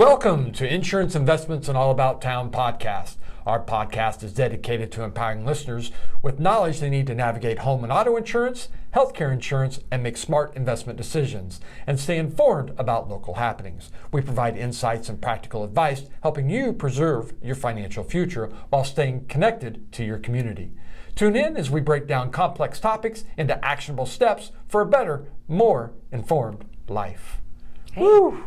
Welcome to Insurance, Investments, and All About Town podcast. Our podcast is dedicated to empowering listeners with knowledge they need to navigate home and auto insurance, healthcare insurance, and make smart investment decisions, and stay informed about local happenings. We provide insights and practical advice, helping you preserve your financial future while staying connected to your community. Tune in as we break down complex topics into actionable steps for a better, more informed life. Hey. Woo!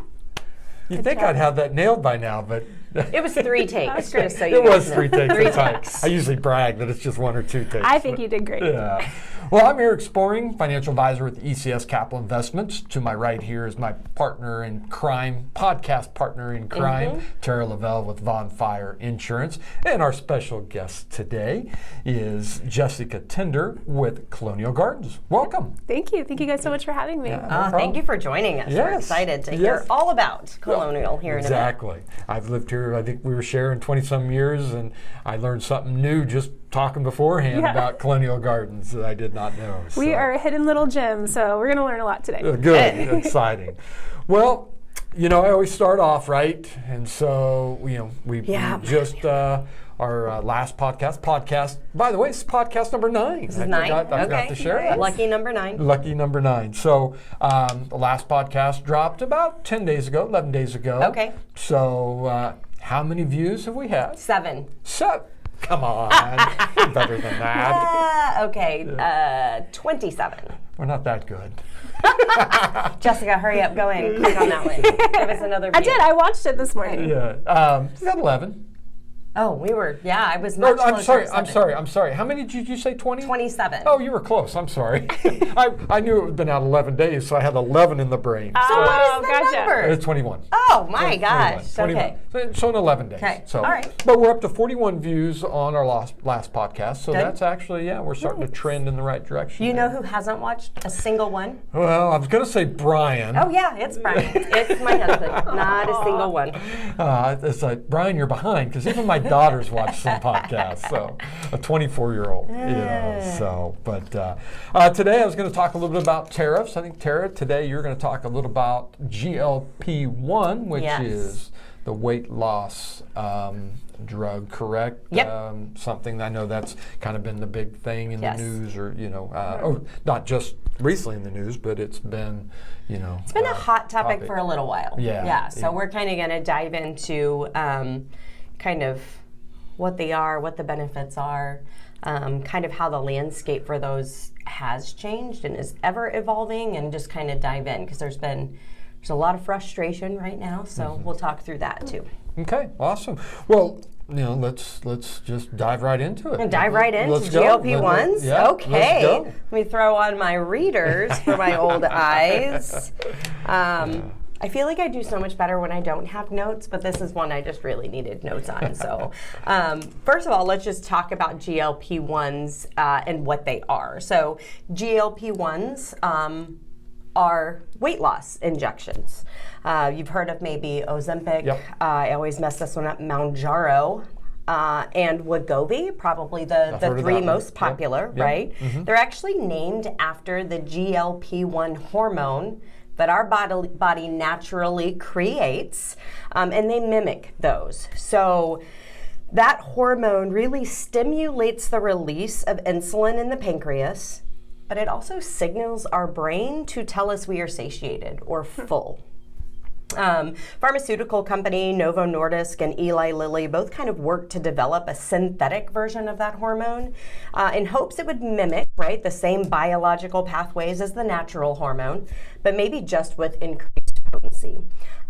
You'd think I'd have that nailed by now, but... It was 3 takes, just so you It was know. 3 takes. Three at a time. takes. I usually brag that it's just 1 or 2 takes. I think you did great. Yeah. Well, I'm Eric Sporing, financial advisor with ECS Capital Investments. To my right here is my partner in crime, podcast partner in crime, Tara Lavelle with Von Fire Insurance. And our special guest today is Jessica Tinder with Colonial Gardens. Welcome. Thank you. Thank you guys so much for having me. Yeah. Thank you for joining us. We're excited to hear all about Colonial here in a minute. Exactly. I've lived here, I think we were sharing 20-some years, and I learned something new just talking beforehand about Colonial Gardens that I did not know. We are a hidden little gem, so we're going to learn a lot today. Good. Exciting. Well, you know, I always start off, right? And so, we just... our last podcast. By the way, it's podcast number 9. This is 9? I forgot to share that. Lucky number 9. Lucky number 9. So the last podcast dropped about 10 days ago, 11 days ago. Okay. So how many views have we had? 7. 7. Come on. Better than that. 27. We're not that good. Jessica, hurry up. Go in. Click on that one. Give us another view. I did. I watched it this morning. Yeah. We got 11. Oh, we were, I was much closer. I'm sorry. How many did you say, 20? 27. Oh, you were close. I'm sorry. I knew it had been out 11 days, so I had 11 in the brain. So what is the number? It's 21. Oh, my gosh. 21. Okay. So in 11 days. Okay. So, all right. But we're up to 41 views on our last podcast, so that's actually, we're starting to trend in the right direction. You know who hasn't watched a single one? Well, I was going to say Brian. Oh, yeah, it's Brian. It's my husband. Not a single one. It's like, Brian, you're behind, because even my daughters watch some podcasts, so a 24-year-old, but today I was going to talk a little bit about tariffs. I think, Tara, today you're going to talk a little about GLP-1, which is the weight loss drug, correct? Yep. Something I know that's kind of been the big thing in the news, or not just recently in the news, but it's been, it's been a hot topic for a little while. So we're kind of going to dive into kind of what they are, what the benefits are, kind of how the landscape for those has changed and is ever evolving, and just kind of dive in, because there's a lot of frustration right now, so we'll talk through that too. Okay, awesome. Well, let's just dive right into it. Dive right into GLP-1s? Okay. Let me throw on my readers for my old eyes. I feel like I do so much better when I don't have notes, but this is one I just really needed notes on. So first of all, let's just talk about GLP-1s and what they are. So GLP-1s are weight loss injections. You've heard of maybe Ozempic. Yep. I always mess this one up, Mounjaro. And Wegovy, probably the 3 most popular, right? Mm-hmm. They're actually named after the GLP-1 hormone that our body naturally creates, and they mimic those. So that hormone really stimulates the release of insulin in the pancreas, but it also signals our brain to tell us we are satiated or full. Pharmaceutical company Novo Nordisk and Eli Lilly both kind of worked to develop a synthetic version of that hormone in hopes it would mimic, the same biological pathways as the natural hormone, but maybe just with increased potency.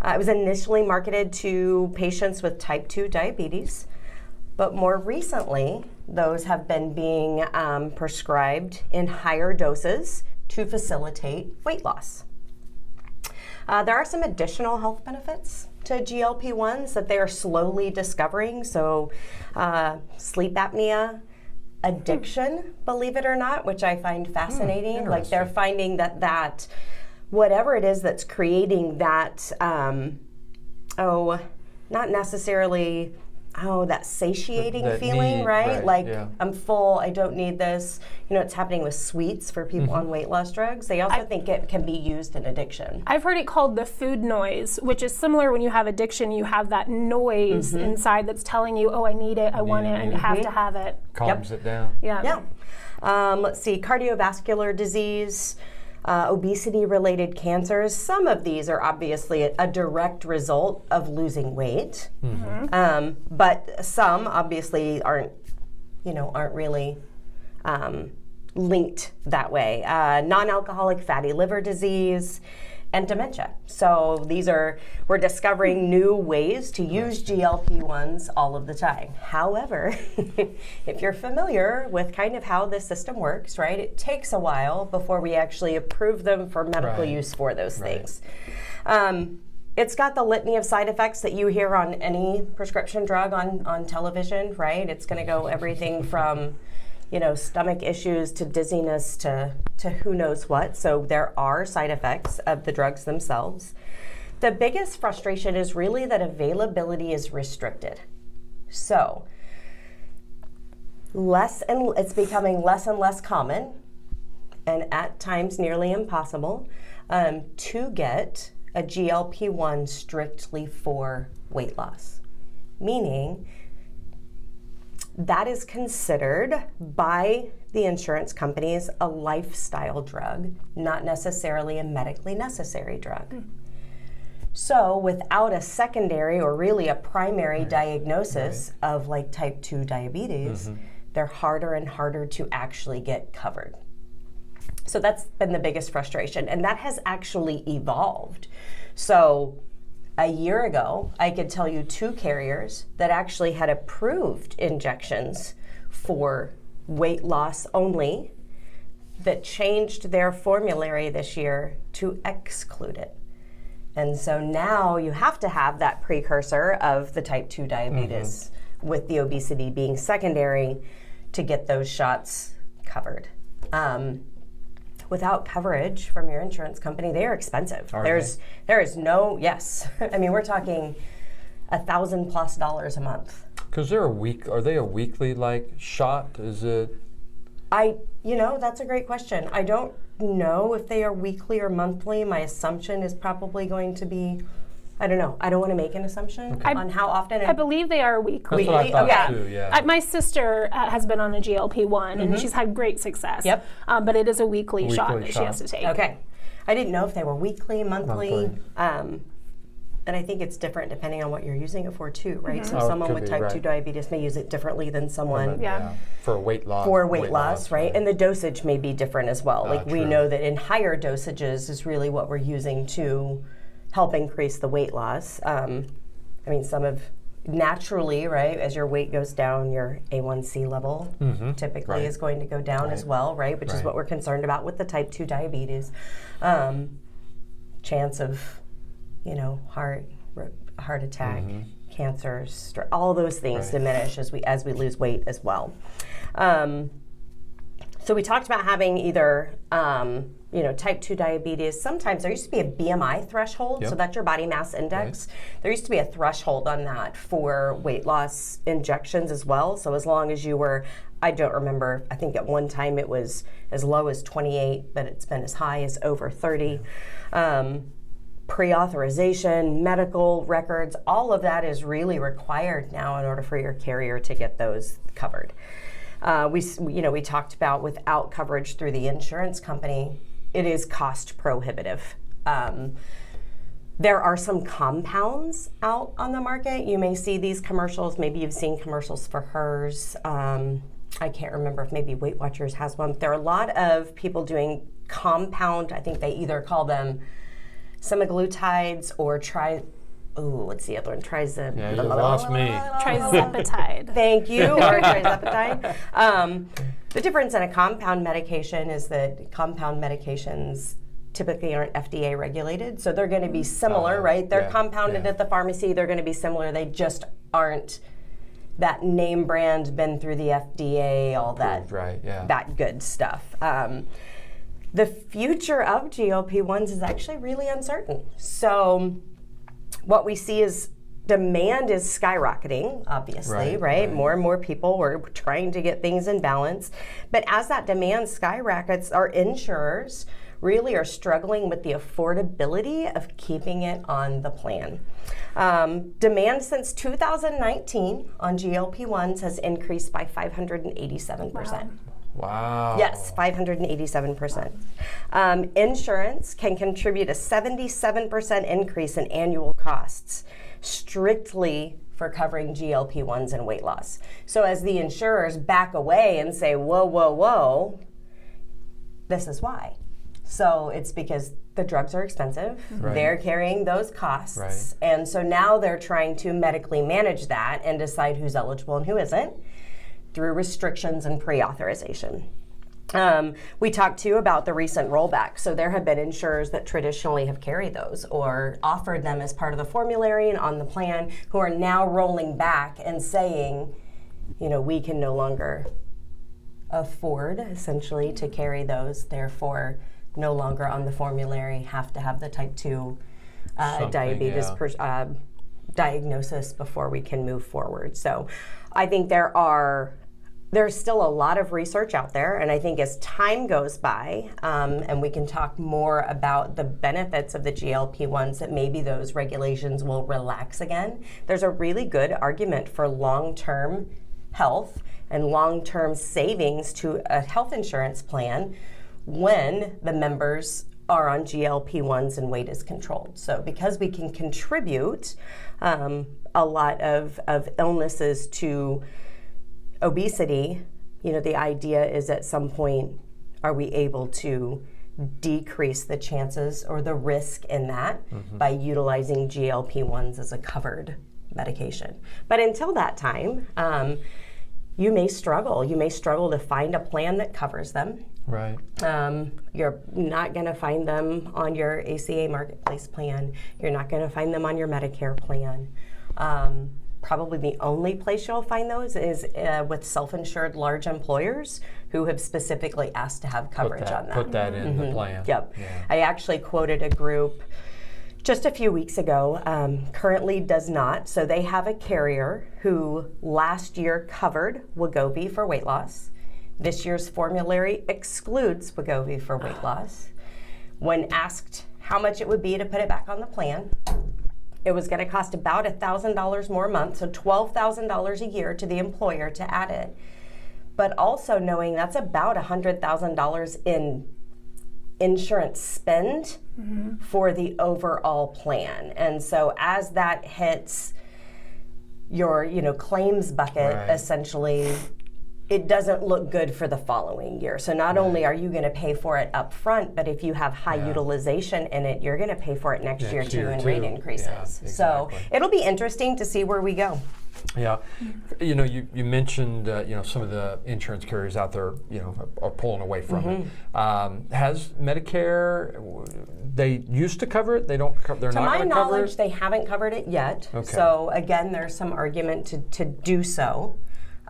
It was initially marketed to patients with type 2 diabetes, but more recently, those have been being prescribed in higher doses to facilitate weight loss. There are some additional health benefits to GLP-1s that they are slowly discovering. So sleep apnea, addiction, believe it or not, which I find fascinating. Like they're finding that whatever it is that's creating that, not necessarily that satiating That feeling, need, right? right, Like, yeah. I'm full, I don't need this. You know, it's happening with sweets for people on weight loss drugs. They also think it can be used in addiction. I've heard it called the food noise, which is similar when you have addiction, you have that noise inside that's telling you, oh, I need it, I want it, and you have to have it. Calms it down. Yeah. Let's see, cardiovascular disease, obesity-related cancers. Some of these are obviously a direct result of losing weight, but some obviously aren't really linked that way. Non-alcoholic fatty liver disease and dementia. So we're discovering new ways to use GLP-1s all of the time. However, if you're familiar with kind of how this system works, right, it takes a while before we actually approve them for medical use for those things. It's got the litany of side effects that you hear on any prescription drug on television, right? It's going to go everything from stomach issues to dizziness to who knows what. So there are side effects of the drugs themselves. The biggest frustration is really that availability is restricted. So it's becoming less and less common, and at times nearly impossible, to get a GLP-1 strictly for weight loss. Meaning, that is considered by the insurance companies a lifestyle drug, not necessarily a medically necessary drug. So without a secondary or really a primary diagnosis of like type 2 diabetes, they're harder and harder to actually get covered. So that's been the biggest frustration, and that has actually evolved. So a year ago, I could tell you 2 carriers that actually had approved injections for weight loss only that changed their formulary this year to exclude it. And so now you have to have that precursor of the type 2 diabetes with the obesity being secondary to get those shots covered. Without coverage from your insurance company, they are expensive. There is no, yes. I mean, we're talking $1,000+ a month. Because are they a weekly shot? Is it? That's a great question. I don't know if they are weekly or monthly. My assumption is probably going to be, I don't know. I don't want to make an assumption on how often. I believe they are weekly. That's what I thought too, yeah. My sister has been on a GLP-1 and she's had great success. Yep. But it is a weekly shot that she has to take. Okay. I didn't know if they were weekly, monthly. And I think it's different depending on what you're using it for too, right? So someone with type 2 diabetes may use it differently than someone for weight loss. For weight loss, right? And the dosage may be different as well. We know that in higher dosages is really what we're using to help increase the weight loss. Some of naturally, right, as your weight goes down, your A1C level typically is going to go down as well, right? Which is what we're concerned about with the type 2 diabetes. Chance of, heart attack, cancers, all those things diminish as we lose weight as well. So we talked about having either type 2 diabetes. Sometimes there used to be a BMI threshold, so that's your body mass index. There used to be a threshold on that for weight loss injections as well. So as long as you were, I don't remember, I think at one time it was as low as 28, but it's been as high as over 30. Pre-authorization, medical records, all of that is really required now in order for your carrier to get those covered. We talked about without coverage through the insurance company, it is cost prohibitive. There are some compounds out on the market. You may see these commercials. Maybe you've seen commercials for hers. I can't remember if maybe Weight Watchers has one. There are a lot of people doing compound. I think they either call them semaglutides or what's the other one? You lost me. Trizepatide. Thank you, or trizepatide. The difference in a compound medication is that compound medications typically aren't FDA regulated, so they're going to be similar, right? They're compounded at the pharmacy. They're going to be similar. They just aren't that name brand, been through the FDA, all that, that good stuff. The future of GLP-1s is actually really uncertain. So what we see is demand is skyrocketing, obviously, right? More and more people were trying to get things in balance. But as that demand skyrockets, our insurers really are struggling with the affordability of keeping it on the plan. Demand since 2019 on GLP-1s has increased by 587%. Wow. Yes, 587%. Insurance can contribute a 77% increase in annual costs, strictly for covering GLP-1s and weight loss. So as the insurers back away and say, whoa, whoa, whoa, this is why. So it's because the drugs are expensive. Right. They're carrying those costs. Right. And so now they're trying to medically manage that and decide who's eligible and who isn't through restrictions and pre-authorization. We talked too about the recent rollback. So there have been insurers that traditionally have carried those or offered them as part of the formulary and on the plan who are now rolling back and saying, you know, we can no longer afford essentially to carry those, therefore no longer on the formulary, have to have the type 2 diabetes diagnosis before we can move forward. So I think there's still a lot of research out there, and I think as time goes by, and we can talk more about the benefits of the GLP-1s, that maybe those regulations will relax again. There's a really good argument for long-term health and long-term savings to a health insurance plan when the members are on GLP-1s and weight is controlled. So because we can contribute a lot of illnesses to obesity, you know, the idea is at some point, are we able to decrease the chances or the risk in that by utilizing GLP-1s as a covered medication? But until that time, you may struggle. You may struggle to find a plan that covers them. Right. You're not going to find them on your ACA Marketplace plan. You're not going to find them on your Medicare plan. Probably the only place you'll find those is with self-insured large employers who have specifically asked to have coverage on that. Put that in the plan. Yep. Yeah. I actually quoted a group just a few weeks ago, currently does not. So they have a carrier who last year covered Wegovy for weight loss. This year's formulary excludes Wegovy for weight loss. When asked how much it would be to put it back on the plan, it was going to cost about $1,000 more a month, so $12,000 a year to the employer to add it. But also knowing that's about $100,000 in insurance spend for the overall plan. And so as that hits your, claims bucket, essentially, it doesn't look good for the following year. So not only are you going to pay for it up front, but if you have high utilization in it, you're going to pay for it next year too in rate increases. Yeah, exactly. So it'll be interesting to see where we go. Yeah, you mentioned some of the insurance carriers out there are pulling away from it. Has Medicare? They used to cover it. They're not going to cover it. To my knowledge, they haven't covered it yet. Okay. So again, there's some argument to do so.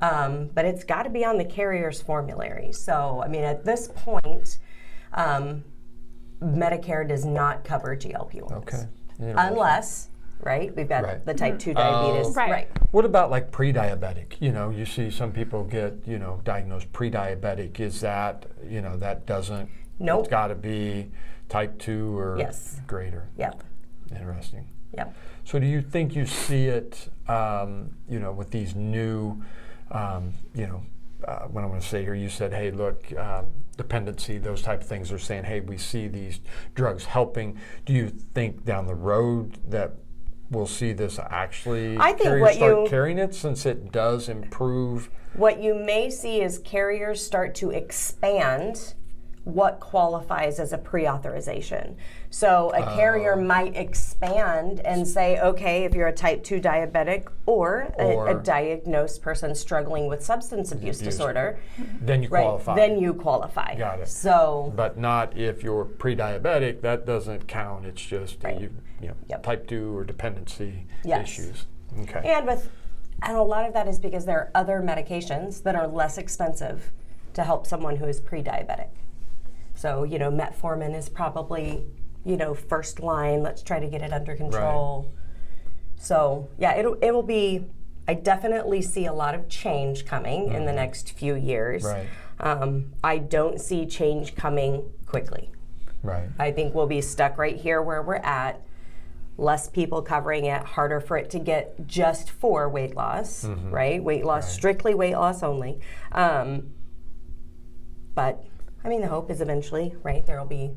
But it's got to be on the carrier's formulary. So, I mean, at this point, Medicare does not cover GLP-1s. Okay. Unless, we've got the type 2 diabetes. Right. What about like pre-diabetic? You see some people get, diagnosed pre-diabetic. Is that, that doesn't, nope. It's got to be type 2 or greater? Yep. Interesting. Yep. So do you think you see it, with these new, what I'm going to say here, you said, hey, look, dependency, those type of things are saying, hey, we see these drugs helping. Do you think down the road that we'll see this actually start carrying it since it does improve? What you may see is carriers start to expand what qualifies as a pre-authorization. So a carrier might expand and say, okay, if you're a type 2 diabetic or a diagnosed person struggling with substance abuse disorder, then you qualify. Then you qualify. Got it. So, but not if you're pre-diabetic, that doesn't count. It's just type 2 or dependency issues. Okay. And a lot of that is because there are other medications that are less expensive to help someone who is pre-diabetic. So, metformin is probably, first line, let's try to get it under control. Right. So yeah, it will be. I definitely see a lot of change coming in the next few years. Right. I don't see change coming quickly. Right. I think we'll be stuck right here where we're at. Less people covering it, harder for it to get just for weight loss, right? Weight loss, strictly weight loss only. But I mean, the hope is eventually, right, there will be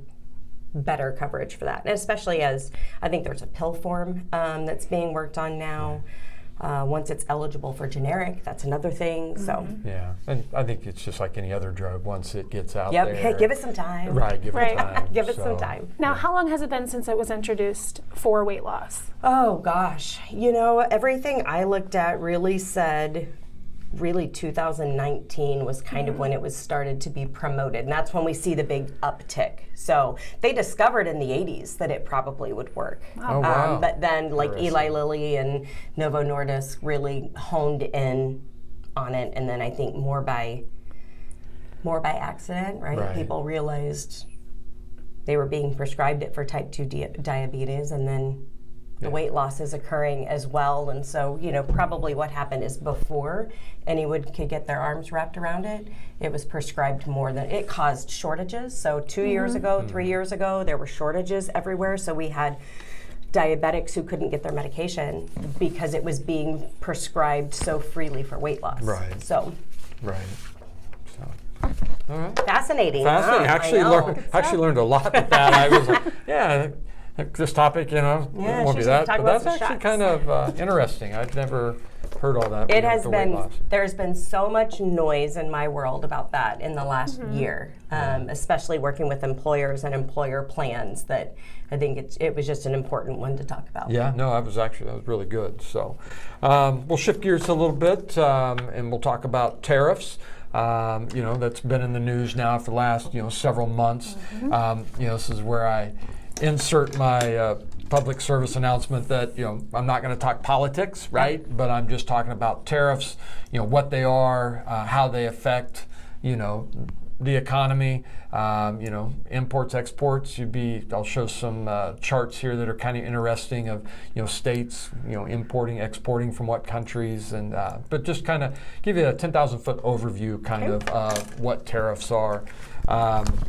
better coverage for that. And especially as I think there's a pill form that's being worked on now. Once it's eligible for generic, that's another thing. So Yeah, and I think it's just like any other drug. Once it gets out yep, there, hey, give it some time. right? Give it time. Give it some time. Now, how long has it been since it was introduced for weight loss? Oh gosh, you know, everything I looked at really said, really 2019 was kind of when it was started to be promoted, and that's when we see the big uptick. So they discovered in the 80s that it probably would work. Oh, wow. But then like Eli Lilly and Novo Nordisk really honed in on it, and then I think more by accident, right? People realized they were being prescribed it for type 2 diabetes, and then the weight loss is occurring as well. And so, you know, probably what happened is before anyone could get their arms wrapped around it, it was prescribed more than, it caused shortages. So 2 years ago, 3 years ago, there were shortages everywhere. So we had diabetics who couldn't get their medication because it was being prescribed so freely for weight loss. Right. So. Right. So. All right. Fascinating. Fascinating. Actually learned a lot with that. I was like, yeah, this topic, you know, Yeah, won't be she's that, talking but about that's some actually shots. kind of interesting. I've never heard all that. It has the weight been, loss. there's been so much noise in my world about that in the last year, especially working with employers and employer plans, that I think it was just an important one to talk about. Yeah, no, that was really good. So we'll shift gears a little bit and we'll talk about tariffs. You know, that's been in the news now for the last, you know, several months. You know, this is where I insert my public service announcement that, you know, I'm not going to talk politics, right? But I'm just talking about tariffs, you know, what they are, how they affect, you know, the economy, you know, imports, exports. I'll show some charts here that are kind of interesting of, you know, states, you know, importing, exporting from what countries, and but just kind of give you a 10,000-foot overview kind of what tariffs are.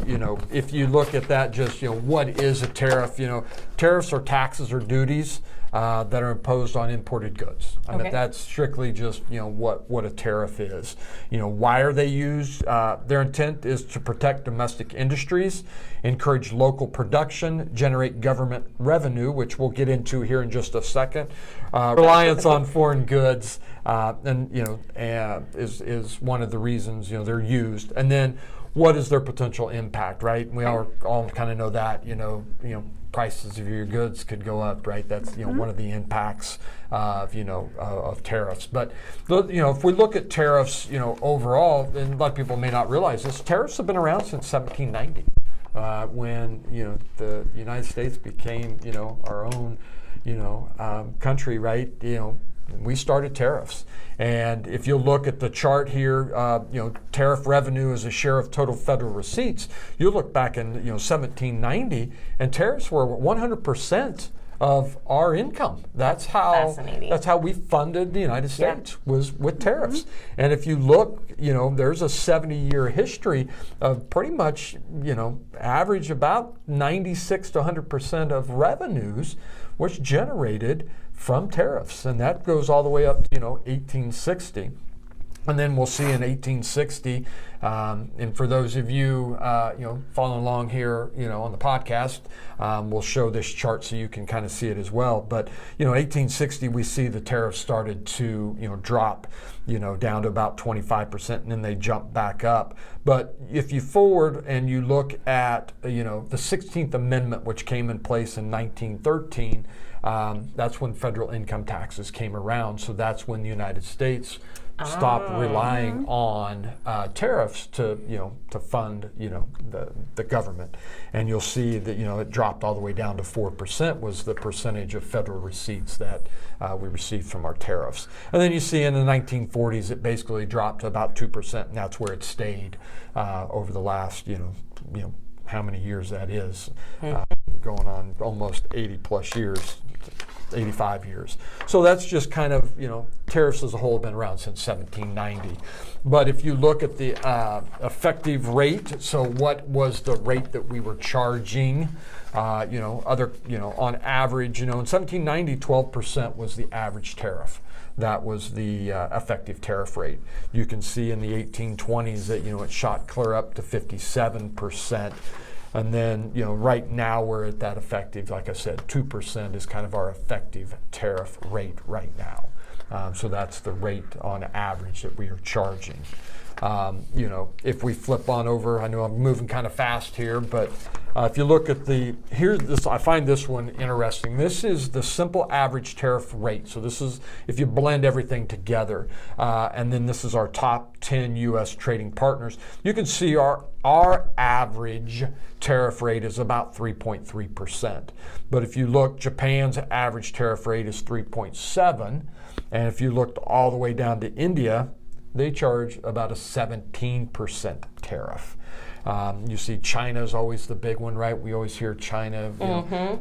You know, if you look at that, just, you know, what is a tariff? You know, tariffs are taxes or duties that are imposed on imported goods. I mean, that's strictly just, you know, what a tariff is. You know, why are they used? Their intent is to protect domestic industries, encourage local production, generate government revenue, which we'll get into here in just a second. Reliance on foreign goods, and you know, is one of the reasons, you know, they're used. And then, what is their potential impact, right? We all kind of know that, you know, prices of your goods could go up, right? That's, you know, one of the impacts of, you know, of tariffs. But, you know, if we look at tariffs, you know, overall, and a lot of people may not realize this, tariffs have been around since 1790, when, you know, the United States became, you know, our own, you know, country, right? You know, we started tariffs. And if you look at the chart here, you know, tariff revenue as a share of total federal receipts, you look back in, you know, 1790, and tariffs were 100% of our income. That's how we funded the United States, was with tariffs. And if you look, you know, there's a 70-year history of pretty much, you know, average about 96 to 100% of revenues was generated from tariffs, and that goes all the way up to, you know, 1860. And then we'll see in 1860, and for those of you, you know, following along here, you know, on the podcast, we'll show this chart so you can kind of see it as well. But, you know, 1860, we see the tariffs started to, you know, drop, you know, down to about 25%, and then they jump back up. But if you forward and you look at, you know, the 16th Amendment, which came in place in 1913, that's when federal income taxes came around. So that's when the United States stopped relying on tariffs to, you know, to fund, you know, the government. And you'll see that, you know, it dropped all the way down to 4% was the percentage of federal receipts that we received from our tariffs. And then you see in the 1940s it basically dropped to about 2%, and that's where it stayed over the last, you know how many years that is, going on almost 80 plus years. 85 years. So that's just kind of, tariffs as a whole have been around since 1790. But if you look at the effective rate, so what was the rate that we were charging, on average, in 1790, 12% was the average tariff. That was the effective tariff rate. You can see in the 1820s that, it shot clear up to 57%. And then, right now we're at that effective, like I said, 2% is kind of our effective tariff rate right now. So that's the rate on average that we are charging. If we flip on over, I know I'm moving kind of fast here, but if you look at I find this one interesting. This is the simple average tariff rate. So this is if you blend everything together, and then this is our top 10 U.S. trading partners. You can see our average tariff rate is about 3.3%. But if you look, Japan's average tariff rate is 3.7%. And if you looked all the way down to India, they charge about a 17% tariff. You see China is always the big one, right? We always hear China,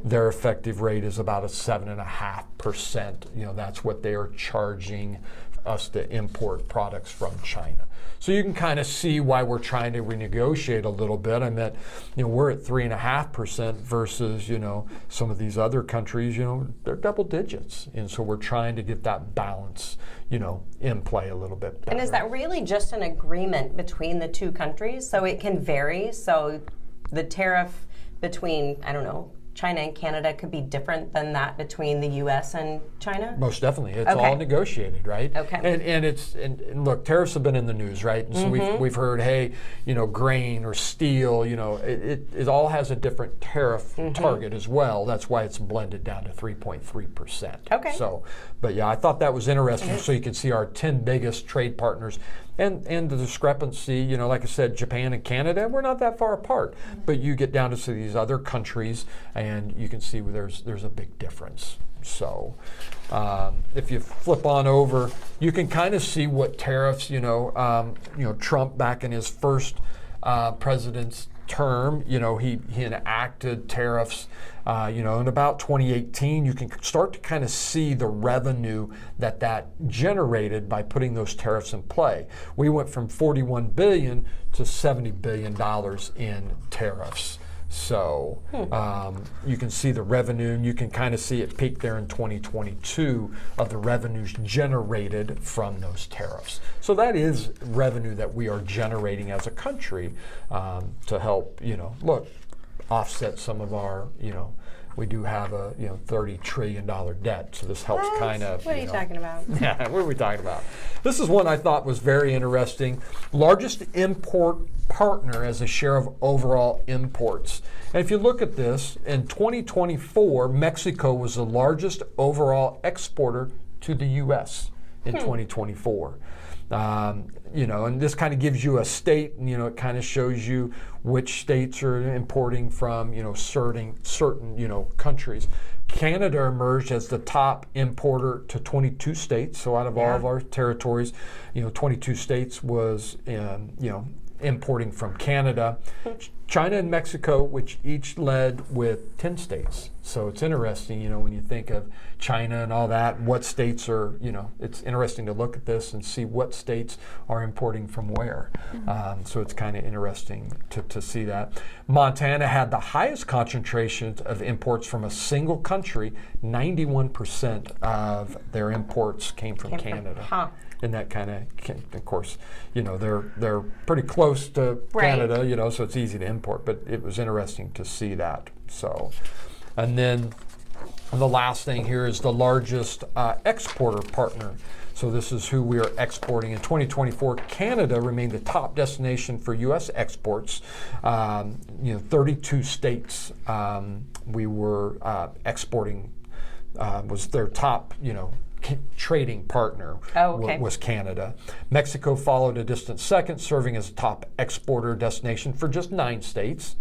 their effective rate is about a 7.5%. That's what they are charging us to import products from China. So you can kind of see why we're trying to renegotiate a little bit. I mean, we're at 3.5% versus, some of these other countries, they're double digits. And so we're trying to get that balance, in play a little bit better. And is that really just an agreement between the two countries? So it can vary. So the tariff between, China and Canada could be different than that between the U.S. and China? Most definitely. It's all negotiated, right? Okay. And look, tariffs have been in the news, right? And so we've heard, hey, grain or steel, it all has a different tariff target as well. That's why it's blended down to 3.3%. Okay. So, but yeah, I thought that was interesting. So you can see our 10 biggest trade partners. And the discrepancy, like I said, Japan and Canada, we're not that far apart. But you get down to these other countries, and you can see where there's a big difference. So if you flip on over, you can kind of see what tariffs, Trump back in his first president's term, he enacted tariffs, in about 2018, you can start to kind of see the revenue that generated by putting those tariffs in play. We went from $41 billion to $70 billion in tariffs. So you can see the revenue, and you can kind of see it peak there in 2022 of the revenues generated from those tariffs. So that is revenue that we are generating as a country to help, offset some some of our, we do have a $30 trillion debt, so this helps kind of. What are you talking about? Yeah, what are we talking about? This is one I thought was very interesting. Largest import partner as a share of overall imports. And if you look at this, in 2024, Mexico was the largest overall exporter to the U.S. in 2024. And this kind of gives you a state, and it kind of shows you which states are importing from, certain countries. Canada emerged as the top importer to 22 states. So out of all of our territories, 22 states was, importing from Canada. China and Mexico, which each led with 10 states. So it's interesting, when you think of China and all that, what states are, it's interesting to look at this and see what states are importing from where. So it's kind of interesting to see that. Montana had the highest concentration of imports from a single country. 91% of their imports came from Canada. And that kind of course, they're pretty close to Canada, so it's easy to import, but it was interesting to see that. So, and then the last thing here is the largest exporter partner. So this is who we are exporting. In 2024, Canada remained the top destination for U.S. exports. 32 states we were exporting was their top, trading partner was Canada. Mexico followed a distant second, serving as a top exporter destination for just 9 states.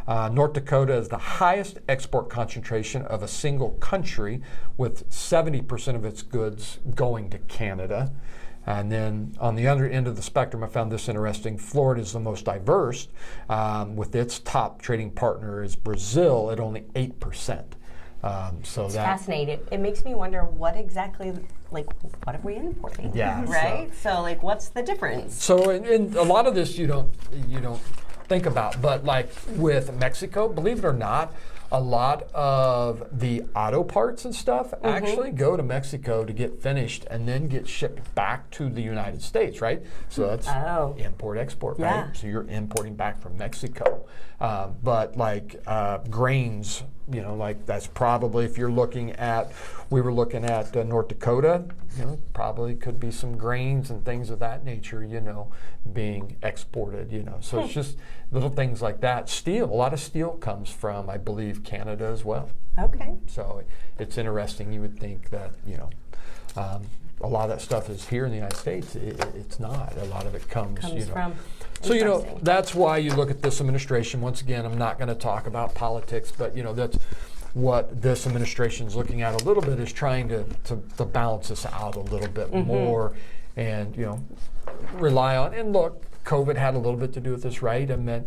North Dakota is the highest export concentration of a single country, with 70% of its goods going to Canada. And then on the other end of the spectrum, I found this interesting. Florida is the most diverse, with its top trading partner is Brazil at only 8%. It's fascinating. It makes me wonder what exactly, what are we importing? Yeah. Right? So what's the difference? So in a lot of this you don't think about, but like with Mexico, believe it or not, a lot of the auto parts and stuff actually go to Mexico to get finished and then get shipped back to the United States, right? So that's import-export, right? So you're importing back from Mexico. But like grains, that's probably, if you're looking at, we were looking at North Dakota, probably could be some grains and things of that nature, being exported, So it's just little things like that. Steel, a lot of steel comes from, I believe, Canada as well. Okay. So it's interesting. You would think that, a lot of that stuff is here in the United States. It's not. A lot of it comes from. So, that's why you look at this administration. Once again, I'm not going to talk about politics, but, that's what this administration is looking at a little bit, is trying to balance this out a little bit more and, rely on. And look, COVID had a little bit to do with this, right? I meant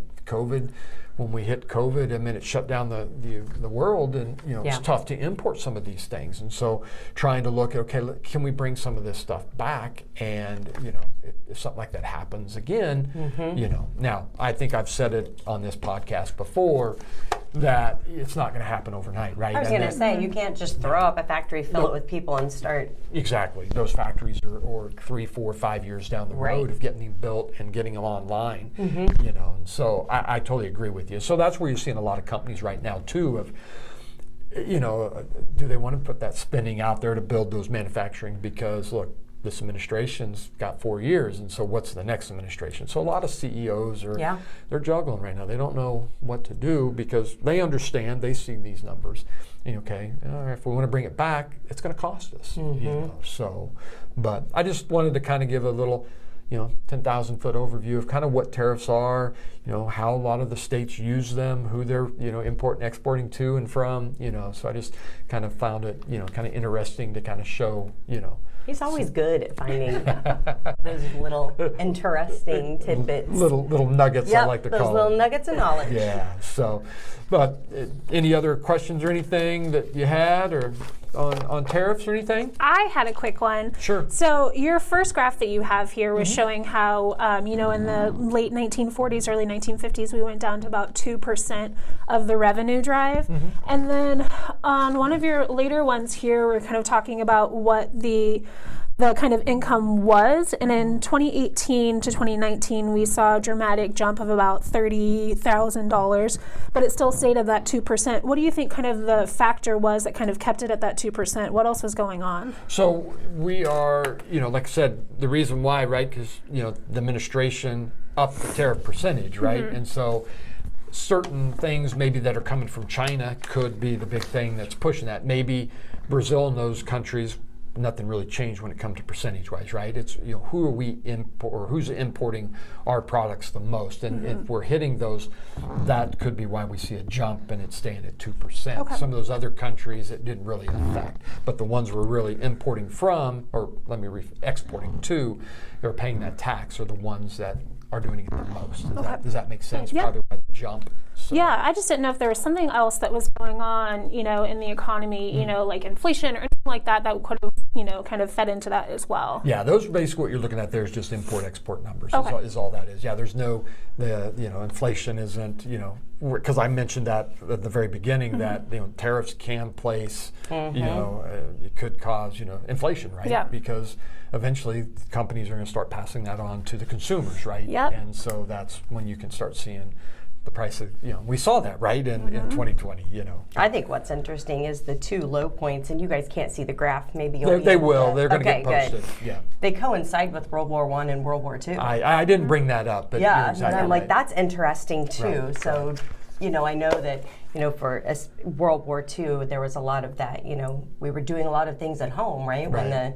when we hit COVID, it shut down the world, and it's tough to import some of these things. And so trying to look at, okay, can we bring some of this stuff back? And if something like that happens again, now I think I've said it on this podcast before that it's not going to happen overnight, right? I was going to say, you can't just throw up a factory, fill it with people, and start. Exactly. Those factories are 3, 4, 5 years down the road of getting them built and getting them online. And so I totally agree with you. So that's where you're seeing a lot of companies right now too of, do they want to put that spending out there to build those manufacturing? Because look, this administration's got 4 years, and so what's the next administration? So a lot of CEOs they're juggling right now. They don't know what to do because they understand, they see these numbers. And if we want to bring it back, it's going to cost us. So, but I just wanted to kind of give a little 10,000-foot overview of kind of what tariffs are, how a lot of the states use them, who they're, importing, exporting to and from, so I just kind of found it, kind of interesting to kind of show, He's always good at finding those little interesting tidbits. Little nuggets, I like to call them. Those little nuggets of knowledge. Yeah, so, but any other questions or anything that you had or on tariffs or anything? I had a quick one. Sure. So your first graph that you have here was showing how, in the late 1940s, early 1950s, we went down to about 2% of the revenue drive. And then on one of your later ones here, we're kind of talking about what the kind of income was, and in 2018 to 2019 we saw a dramatic jump of about $30,000, but it still stayed at that 2%. What do you think kind of the factor was that kind of kept it at that 2%? What else was going on? So we are, like I said, the reason why, right, because the administration upped the tariff percentage, right, and so certain things maybe that are coming from China could be the big thing that's pushing that. Maybe Brazil and those countries, nothing really changed when it comes to percentage-wise, right? It's who are we or who's importing our products the most, and if we're hitting those, that could be why we see a jump and it's staying at 2%. Okay. Some of those other countries it didn't really affect, but the ones we're really importing from, or exporting to, they're paying that tax, are the ones that are doing it the most. Does that make sense? Yeah. Probably why the jump. So. Yeah, I just didn't know if there was something else that was going on, in the economy, like inflation or anything like that could have, kind of fed into that as well. Yeah, those are basically what you're looking at there is just import-export numbers is all that is. Yeah, there's no, inflation isn't, because I mentioned that at the very beginning that, tariffs can place, it could cause, inflation, right? Yeah. Because eventually companies are going to start passing that on to the consumers, right? Yep. And so that's when you can start seeing the price of, we saw that, right, in 2020, I think what's interesting is the two low points, and you guys can't see the graph. Maybe they will. They're going to get posted. Good. Yeah. They coincide with World War I and World War II. I didn't bring that up, but yeah, you're exactly and I'm like, right. that's interesting too. Right. So, I know that, for World War II, there was a lot of that, we were doing a lot of things at home, right?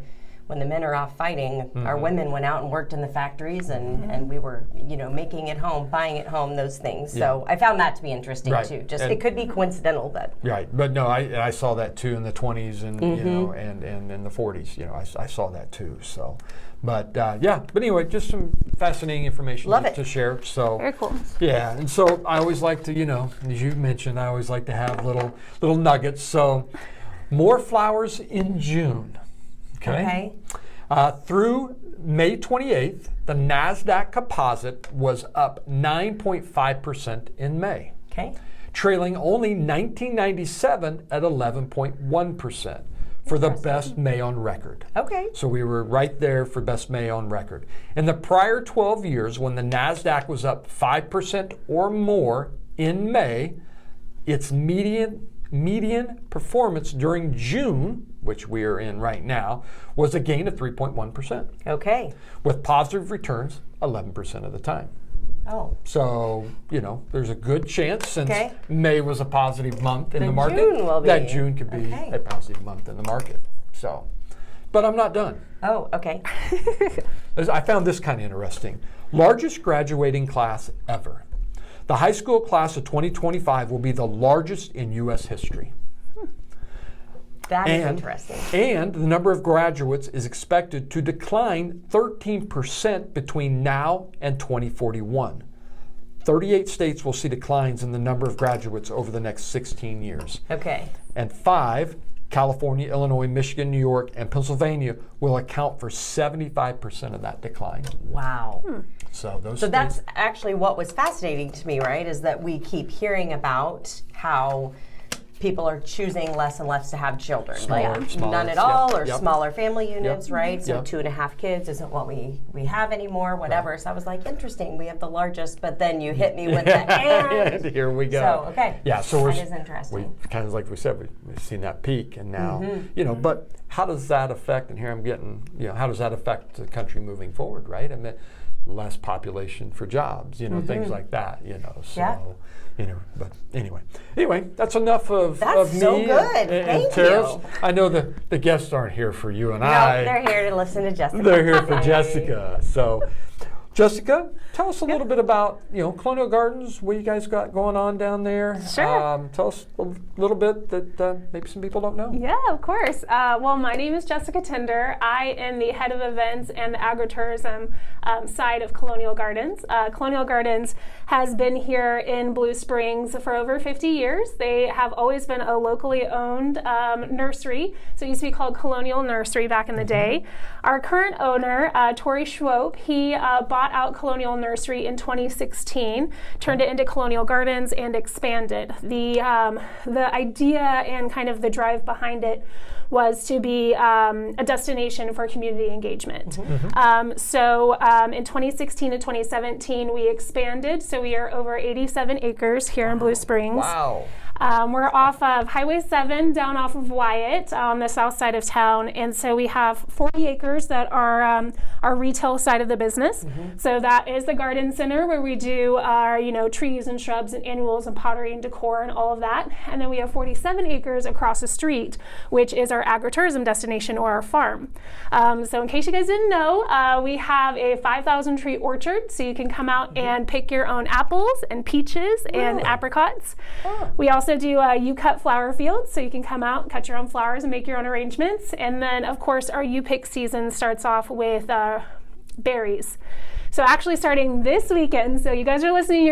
when the men are off fighting, our women went out and worked in the factories, and we were, making it home, buying it home, those things. So I found that to be interesting too. Just it could be coincidental, but but no, I saw that too in the 20s and and in the 40s. I saw that too. So, but anyway, just some fascinating information to share. So very cool. Yeah, and so I always like to, as you mentioned, I always like to have little nuggets. So more flowers in June. Okay. Through May 28th, the NASDAQ composite was up 9.5% in May. Okay. Trailing only 1997 at 11.1% for the best May on record. Okay. So we were right there for best May on record. In the prior 12 years, when the NASDAQ was up 5% or more in May, its median performance during June, which we are in right now, was a gain of 3.1%. Okay. With positive returns 11% of the time. Oh. So, there's a good chance, since May was a positive month in the market, June will be. that June could be a positive month in the market. So, but I'm not done. Oh, okay. I found this kind of interesting. Largest graduating class ever. The high school class of 2025 will be the largest in U.S. history. That is interesting. And the number of graduates is expected to decline 13% between now and 2041. 38 states will see declines in the number of graduates over the next 16 years. Okay. And 5, California, Illinois, Michigan, New York, and Pennsylvania, will account for 75% of that decline. Wow. So that's actually what was fascinating to me, right? Is that we keep hearing about how people are choosing less and less to have children. Smaller, none at all, or smaller family units, right? So 2.5 kids isn't what we have anymore, whatever. Right. So I was like, interesting, we have the largest, but then you hit me with the and. Here we go. So, okay. Yeah, so that is interesting. We kind of, like we said, we've seen that peak, and now, but how does that affect, and here I'm getting, how does that affect the country moving forward, right? I mean, less population for jobs, things like that, so. But anyway, that's enough of me so good. and Thank tariffs. you. I know the guests aren't here for you and No, I. they're here to listen to Jessica. They're here for Jessica. So, Jessica, tell us a little bit about Colonial Gardens. What you guys got going on down there? Sure. Tell us a little bit that maybe some people don't know. Yeah, of course. Well, my name is Jessica Tinder. I am the head of events and the agritourism side of Colonial Gardens. Colonial Gardens has been here in Blue Springs for over 50 years. They have always been a locally owned nursery. So it used to be called Colonial Nursery back in the day. Our current owner, Tori Schwope, he bought out Colonial Nursery in 2016, turned it into Colonial Gardens, and expanded. The idea and kind of the drive behind it was to be a destination for community engagement. So in 2016 to 2017, we expanded. So we are over 87 acres here in Blue Springs. Wow. We're off of Highway 7 down off of Wyatt on the south side of town, and so we have 40 acres that are our retail side of the business. So that is the garden center where we do our trees and shrubs and annuals and pottery and decor and all of that. And then we have 47 acres across the street, which is our agritourism destination, or our farm. So in case you guys didn't know, we have a 5,000 tree orchard, so you can come out and pick your own apples and peaches and apricots. We also do you-cut flower fields, so you can come out, cut your own flowers, and make your own arrangements. And then, of course, our you-pick season starts off with berries. So actually starting this weekend, so you guys are listening,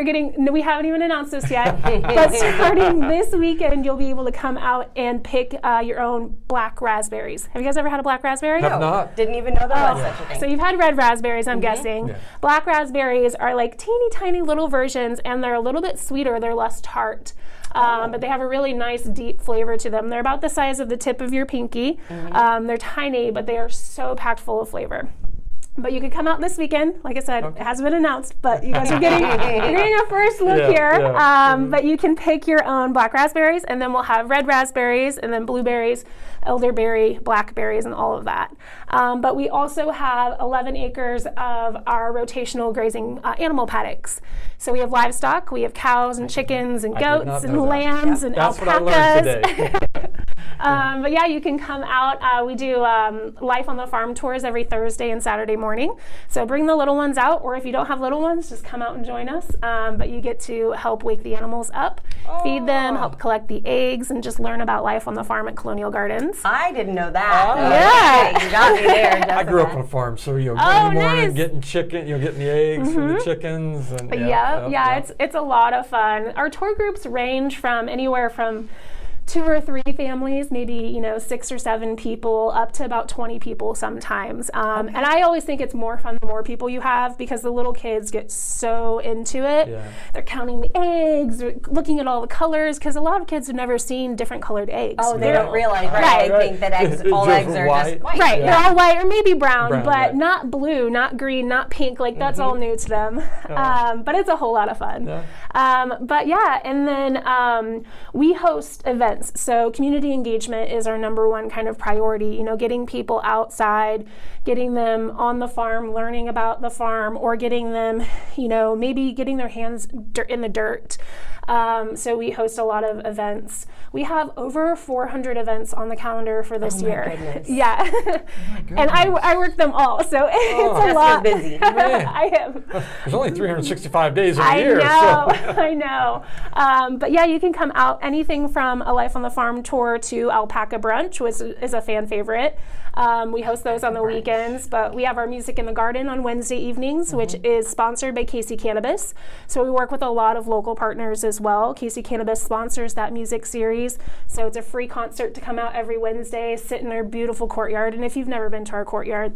we haven't even announced this yet, but starting this weekend, you'll be able to come out and pick your own black raspberries. Have you guys ever had a black raspberry? Have not. Didn't even know there was such a thing. So you've had red raspberries, I'm guessing. Yeah. Black raspberries are like teeny tiny little versions, and they're a little bit sweeter, they're less tart. But they have a really nice deep flavor to them. They're about the size of the tip of your pinky. They're tiny, but they are so packed full of flavor. But you can come out this weekend. Like I said, it hasn't been announced, but you guys are getting a first look here. But you can pick your own black raspberries, and then we'll have red raspberries, and then blueberries, elderberry, blackberries, and all of that. But we also have 11 acres of our rotational grazing animal paddocks. So we have livestock, we have cows and chickens and goats and lambs and That's alpacas. what I learned today. But yeah, you can come out. We do Life on the Farm tours every Thursday and Saturday morning. So bring the little ones out, or if you don't have little ones, just come out and join us. But you get to help wake the animals up, feed them, help collect the eggs, and just learn about life on the farm at Colonial Gardens. I didn't know that. Yeah. You got me there, Jessica. I grew up on a farm, so in the morning getting chicken, getting the eggs from the chickens. And, it's a lot of fun. Our tour groups range from anywhere from 2 or 3 families, maybe 6 or 7 people, up to about 20 people sometimes. And I always think it's more fun the more people you have, because the little kids get so into it. Yeah. They're counting the eggs, they're looking at all the colors, because a lot of kids have never seen different colored eggs. Oh, they don't realize, right? They think that all eggs are just white. Right, they're all white or maybe brown, but not blue, not green, not pink. Like, that's all new to them. But it's a whole lot of fun. Yeah. And then we host events. So community engagement is our number one kind of priority, getting people outside, getting them on the farm, learning about the farm, or getting them, maybe getting their hands in the dirt. So we host a lot of events. We have over 400 events on the calendar for this year. Goodness. Yeah. And I work them all, so it's a lot. Busy. I am. There's only 365 days in a year. I know. But yeah, you can come out anything from a Life on the Farm tour to alpaca brunch, which is a fan favorite. We host those on the weekends, but we have our Music in the Garden on Wednesday evenings, which is sponsored by Casey Cannabis. So we work with a lot of local partners as well. Casey Cannabis sponsors that music series, so it's a free concert to come out every Wednesday, sit in our beautiful courtyard. And if you've never been to our courtyard,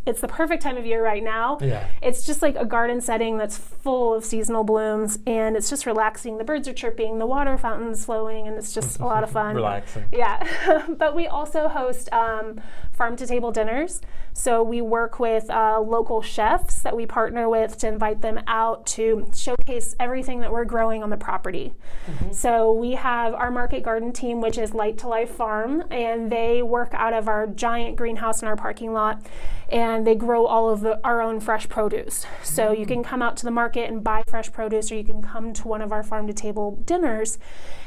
it's the perfect time of year right now. Yeah. It's just like a garden setting that's full of seasonal blooms, and it's just relaxing. The birds are chirping, the water fountain's flowing, and it's just a lot of fun. Relaxing. Yeah. But we also host farm-to-table dinners. So we work with local chefs that we partner with to invite them out to showcase everything that we're growing on the property. So we have our market garden team, which is Light to Life Farm, and they work out of our giant greenhouse in our parking lot, and they grow all of our own fresh produce. So you can come out to the market and buy fresh produce, or you can come to one of our farm-to-table dinners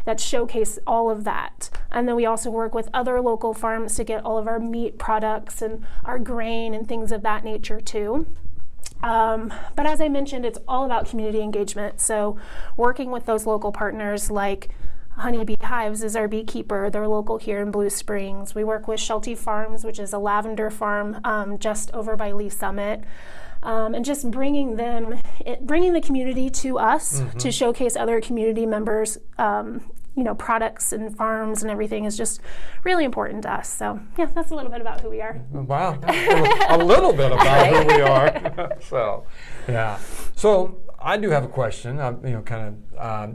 that showcase all of that. And then we also work with other local farms to get all of our meat products and our grain and things of that nature too. But as I mentioned, it's all about community engagement. So working with those local partners, like Honeybee Hives is our beekeeper. They're local here in Blue Springs. We work with Sheltie Farms, which is a lavender farm just over by Lee Summit. And just bringing the community to us to showcase other community members, products and farms and everything is just really important to us. So yeah, that's a little bit about who we are. Wow, a little bit about who we are. So yeah. So I do have a question.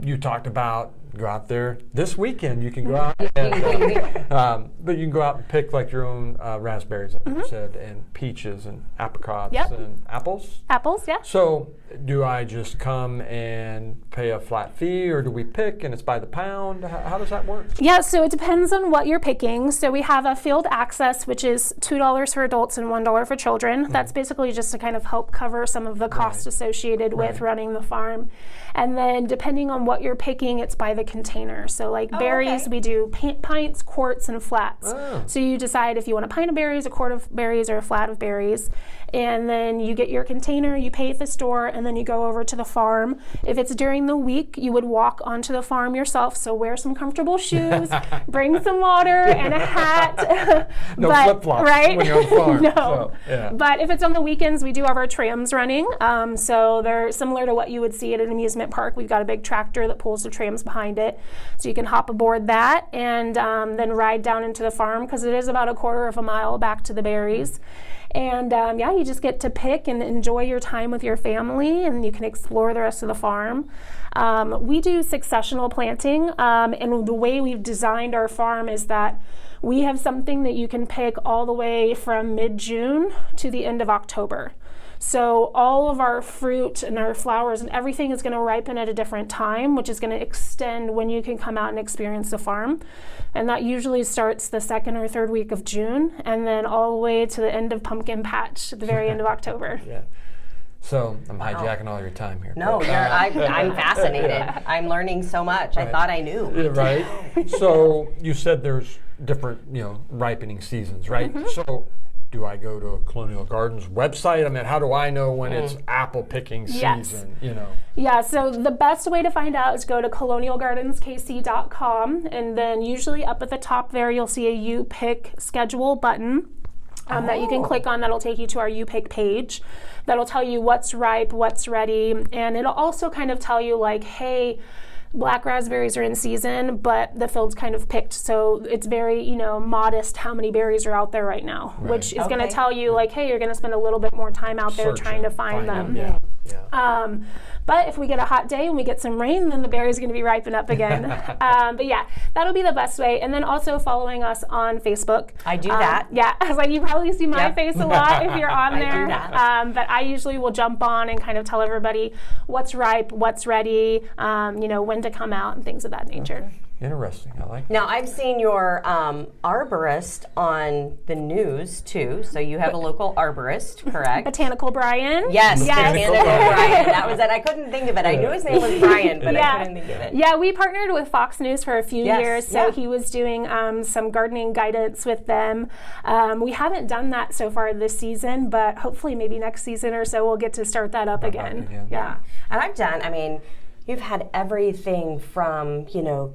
You talked about go out there this weekend. You can go out, and, but you can go out and pick your own raspberries, like you said, and peaches and apricots and apples. Apples, yeah. So do I just come and pay a flat fee, or do we pick and it's by the pound? How does that work? Yeah, so it depends on what you're picking. So we have a field access, which is $2 for adults and $1 for children. That's basically just to kind of help cover some of the costs associated with running the farm. And then depending on what you're picking, it's by the container. So berries, we do pints, quarts, and flats. So you decide if you want a pint of berries, a quart of berries, or a flat of berries. And then you get your container, you pay at the store, and then you go over to the farm. If it's during the week, you would walk onto the farm yourself. So wear some comfortable shoes, bring some water and a hat. No flip-flops when you're on the farm. No. So, yeah. But if it's on the weekends, we do have our trams running. So they're similar to what you would see at an amusement park. We've got a big tractor that pulls the trams behind it. So you can hop aboard that and then ride down into the farm, because it is about a quarter of a mile back to the berries. And you just get to pick and enjoy your time with your family, and you can explore the rest of the farm. We do successional planting, and the way we've designed our farm is that we have something that you can pick all the way from mid-June to the end of October. So all of our fruit and our flowers and everything is going to ripen at a different time, which is going to extend when you can come out and experience the farm. And that usually starts the second or third week of June, and then all the way to the end of pumpkin patch at the very end of October. Yeah. So I'm hijacking all your time here. No, I'm fascinated. I'm learning so much. I thought I knew. Right. So you said there's different ripening seasons, right? So do I go to a Colonial Gardens website? I mean, how do I know when it's apple picking season? Yeah, so the best way to find out is go to colonialgardenskc.com, and then usually up at the top there you'll see a You Pick schedule button. That you can click on. That'll take you to our You Pick page. That'll tell you what's ripe, what's ready, and it'll also kind of tell you like, hey, black raspberries are in season, but the field's kind of picked, so it's very, modest how many berries are out there right now, which is going to tell you like, hey, you're going to spend a little bit more time out there trying to find them. But if we get a hot day and we get some rain, then the berries are going to be ripened up again. But yeah, that'll be the best way. And then also following us on Facebook. I do that. Yeah, I was like, you probably see my face a lot if you're on there. I do that. But I usually will jump on and kind of tell everybody what's ripe, what's ready, when to come out and things of that nature. Okay. Interesting. I like that. Now, I've seen your arborist on the news, too. So you have a local arborist, correct? Botanical Brian. Yes, Botanical Brian. That was it. I couldn't think of it. I knew his name was Brian, but I couldn't think of it. Yeah, we partnered with Fox News for a few years, so he was doing some gardening guidance with them. We haven't done that so far this season, but hopefully maybe next season or so we'll get to start that up again. Yeah. And I've done, you've had everything from,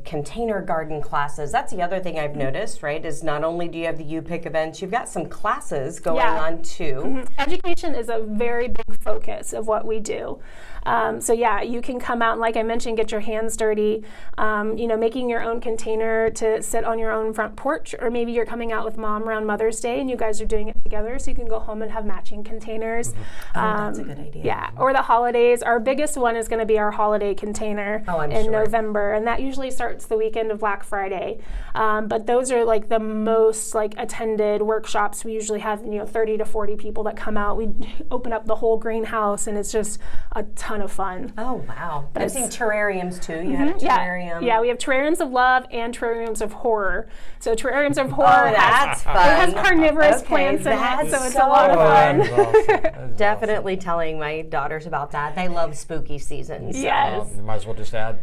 container garden classes. That's the other thing I've noticed, right, is not only do you have the You Pick events, you've got some classes going on too. Education is a very big focus of what we do. You can come out and, like I mentioned, get your hands dirty, making your own container to sit on your own front porch, or maybe you're coming out with mom around Mother's Day and you guys are doing it together, so you can go home and have matching containers. That's a good idea. Yeah, or the holidays. Our biggest one is going to be our holiday container in November, and that usually starts the weekend of Black Friday. But those are like the most attended workshops. We usually have 30 to 40 people that come out. We open up the whole greenhouse, and it's just a ton of fun. Oh wow! But I've seen terrariums too. You have a terrarium. Yeah, we have terrariums of love and terrariums of horror. So terrariums of horror that's fun. It has carnivorous plants in it, so it's a lot of fun. Awesome. Definitely telling my daughters about that. They love spooky seasons. Yes. You might as well just add,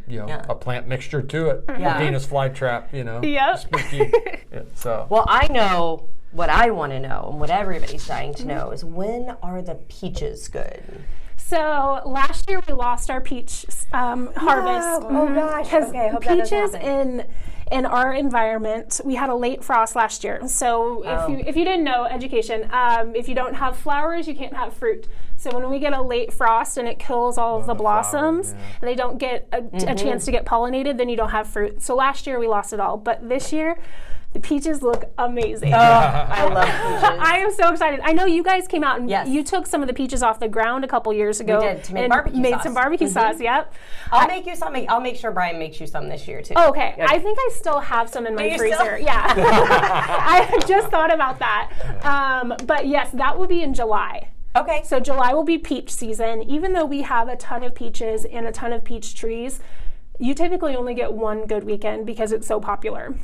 a plant mixture to it. Yeah. A Venus flytrap, spooky. Well, I know what I want to know, and what everybody's dying to know is, when are the peaches good? So last year we lost our peach harvest. Oh gosh. Okay, I hope peaches that doesn't happen. in our environment, we had a late frost last year. So if you didn't know, education, if you don't have flowers, you can't have fruit. So when we get a late frost and it kills all of the blossoms, and they don't get a chance to get pollinated, then you don't have fruit. So last year we lost it all, but this year the peaches look amazing. Oh, I love peaches. I am so excited. I know you guys came out and you took some of the peaches off the ground a couple years ago. We did, to make barbecue sauce. Made some barbecue sauce, yep. I'll make you some. I'll make sure Brian makes you some this year too. Oh, okay. I think I still have some in my freezer. Yeah. I just thought about that. But yes, that will be in July. Okay. So July will be peach season. Even though we have a ton of peaches and a ton of peach trees, you typically only get one good weekend because it's so popular.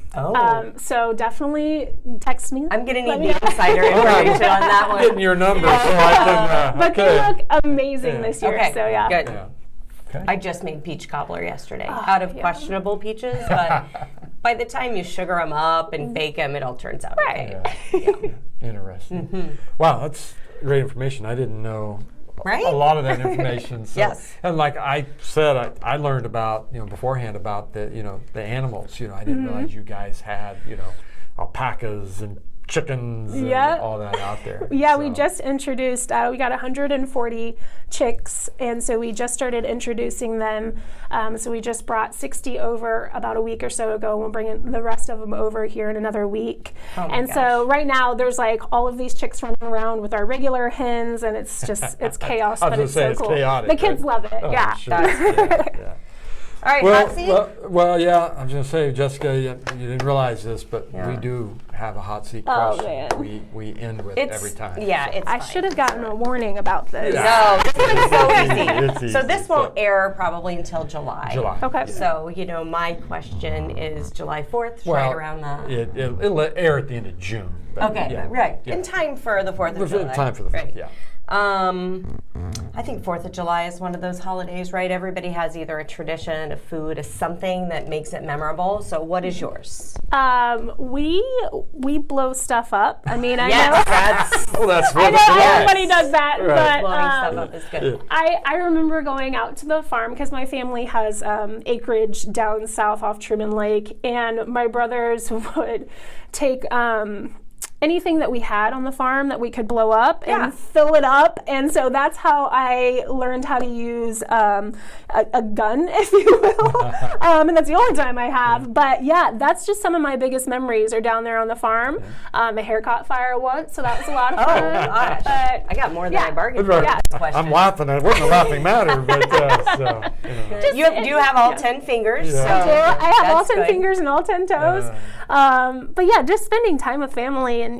So definitely text me. I'm going to need the insider information on that one. Getting your number so I can. But they look amazing this year. Okay. So yeah. Good. Yeah. Okay. I just made peach cobbler yesterday out of questionable peaches, but by the time you sugar them up and bake them, it all turns out okay. Interesting. Wow, that's great information. I didn't know right? a lot of that information. So, yes. And like I said, I learned about, beforehand about the, the animals. I didn't realize you guys had, alpacas and chickens and all that out there. Yeah, we just introduced, we got 140 chicks, and so we just started introducing them. So we just brought 60 over about a week or so ago, and we'll bring the rest of them over here in another week. So right now there's all of these chicks running around with our regular hens, and it's just, it's chaos, but it's so cool. Chaotic, the kids love it, yeah. Sure. Yeah. All right, hot seat? Well, yeah, I was going to say, Jessica, you didn't realize this, but we do have a hot seat question. We end with every time. Yeah, it's I should have gotten a warning about this. No, this one's so easy. It's easy. So this won't air probably until July. Okay. So, my question is July 4th, right around the... It'll air at the end of June. But right. In time for the 4th of July. Time for the 4th, I think 4th of July is one of those holidays, right? Everybody has either a tradition, a food, a something that makes it memorable. So what is yours? We blow stuff up. I mean, I Yes, know. That's I know yes. everybody does that, Right. Blowing but stuff up is good. I remember going out to the farm because my family has acreage down south off Truman Lake, and my brothers would take anything that we had on the farm that we could blow up Yeah. and fill it up. And so that's how I learned how to use a gun, if you will. And that's the only time I have. But yeah, that's just some of my biggest memories are down there on the farm. My hair caught fire once, so that was a lot of Oh, fun. gosh. But I got more than yeah. I bargained for. Right. Yeah. I'm laughing. It wasn't a laughing matter, but so, You do have all 10 fingers. Yeah. So I have all that's 10 good. fingers and all 10 toes. But yeah, just spending time with family and,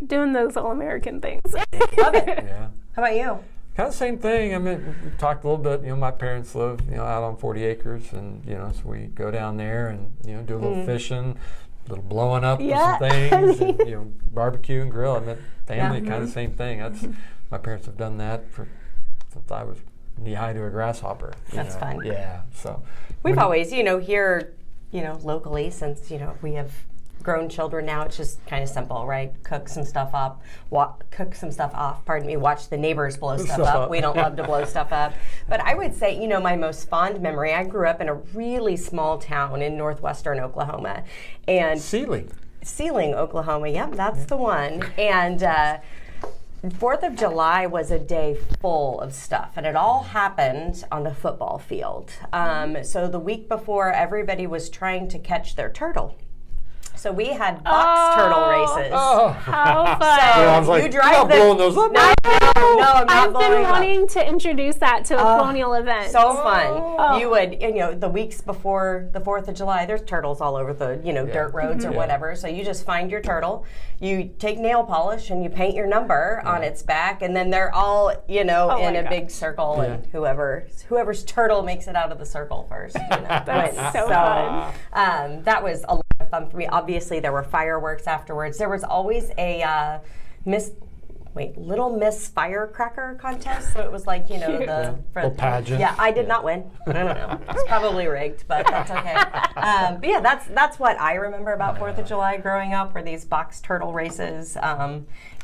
doing those all-American things. Love it. yeah. How about you? Kind of same thing. I mean, we talked a little bit. My parents live, out on 40 acres, and so we go down there and do a little fishing, a little blowing up Yeah. of some things, and barbecue and grill. I mean, family kind of same thing. That's my parents have done that since I was knee high to a grasshopper. That's fun. Yeah. So We've always, here, locally, since, we have grown children now, it's just kind of simple, right? Cook some stuff up, cook some stuff off, watch the neighbors blow stuff up. We don't love to blow stuff up. But I would say, my most fond memory, I grew up in a really small town in northwestern Oklahoma. And Sealing, Oklahoma, yep, that's the one. And 4th of July was a day full of stuff, and it all happened on the football field. So the week before, everybody was trying to catch their turtle. So we had box turtle races. Oh. How fun. I was like, you you're drive not the- blowing those up. No, I'm not I've blowing been them up. wanting to introduce that to a colonial event. So fun. Oh. You would, the weeks before the 4th of July, there's turtles all over the, dirt roads or whatever. So you just find your turtle, you take nail polish and you paint your number on its back, and then they're all, in a big circle, and whoever's turtle makes it out of the circle first. That's so fun. That was a lot of fun for me. Obviously, there were fireworks afterwards. There was always a Little Miss Firecracker contest. So it was like, Little pageant. Yeah, I did not win. I don't know. It's probably rigged, but that's okay. But yeah, that's what I remember about 4th of July growing up, were these box turtle races.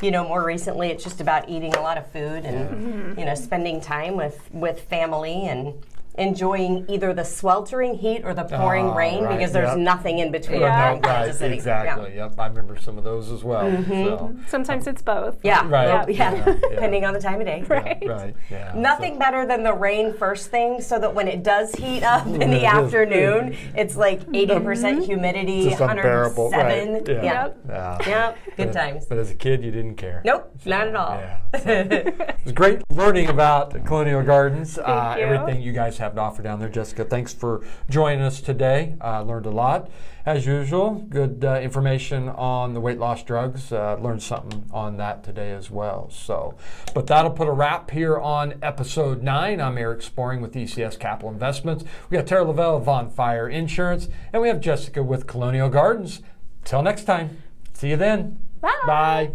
More recently, it's just about eating a lot of food and, spending time with family and enjoying either the sweltering heat or the pouring rain, because there's nothing in between. Yeah. in Kansas City. Exactly. Yeah. Yep. I remember some of those as well. So. Sometimes it's both. Yeah, Right. yeah. Depending on the time of day. Right. Right. Yeah. Nothing better than the rain first thing, so that when it does heat up in the Yeah. afternoon, it's like 80% humidity, Just unbearable. 107. Right. Yeah. Yep. Yeah. Yep. Good times. But as a kid, you didn't care. Nope, not at all. Yeah. So, it was great learning about Colonial Gardens, Thank you. everything you guys have to offer down there. Jessica, thanks for joining us today. Learned a lot. As usual, good information on the weight loss drugs. Learned something on that today as well. So, but that'll put a wrap here on episode 9. I'm Eric Sporing with ECS Capital Investments. We got Tara Lavelle of Von Fire Insurance, and we have Jessica with Colonial Gardens. Till next time. See you then. Bye. Bye.